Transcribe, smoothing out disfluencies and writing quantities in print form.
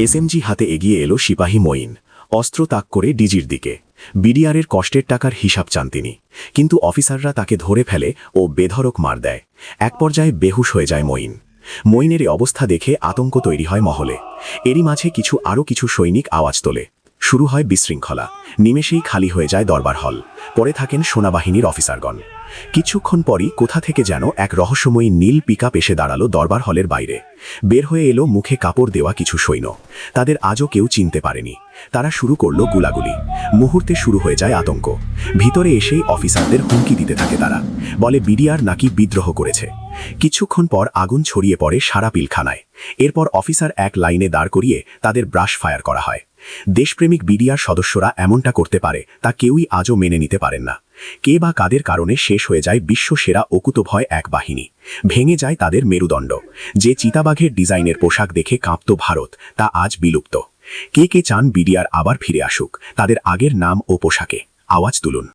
SMG হাতে এগিয়ে এলো সিপাহী মঈন, অস্ত্র তাক করে ডিজির দিকে। বিডিআরের কষ্টের টাকার হিসাব চান তিনি, কিন্তু অফিসাররা তাকে ধরে ফেলে ও বেধড়ক মার দেয়। এক পর্যায়ে বেহুশ হয়ে যায় মঈন। মঈনের এই অবস্থা দেখে আতঙ্ক তৈরি হয় মহলে। এরই মাঝে আরও কিছু সৈনিক আওয়াজ তোলে। শুরু হয় বিশৃঙ্খলা। নিমেষেই খালি হয়ে যায় দরবার হল। পড়ে থাকেন সেনাবাহিনীর অফিসারগণ। কিছুক্ষণ পরই কোথা থেকে যেন এক রহস্যময়ী নীল পিকআপ এসে দাঁড়ালো দরবার হলের বাইরে। বের হয়ে এলো মুখে কাপড় দেওয়া কিছু সৈন্য। তাদের আজও কেউ চিনতে পারেনি। তারা শুরু করলো গুলাগুলি। মুহূর্তে শুরু হয়ে যায় আতঙ্ক। ভিতরে এসেই অফিসারদের হুমকি দিতে থাকে তারা। বলে বিডিআর নাকি বিদ্রোহ করেছে। কিছুক্ষণ পর আগুন ছড়িয়ে পড়ে সারা পিলখানায়। এরপর অফিসার এক লাইনে দাঁড় করিয়ে তাদের ব্রাশ ফায়ার করা হয়। দেশপ্রেমিক বিডিআর সদস্যরা এমনটা করতে পারে তা কেউই আজও মেনে নিতে পারেন না। কে বা কাদের কারণে শেষ হয়ে যায় বিশ্বসেরা অকুতভয় এক বাহিনী। ভেঙে যায় তাদের মেরুদণ্ড। যে চিতাবাঘের ডিজাইনের পোশাক দেখে কাঁপত ভারত, তা আজ বিলুপ্ত। কে কে চান বিডিআর আবার ফিরে আসুক তাদের আগের নাম ও পোশাকে? আওয়াজ তুলুন।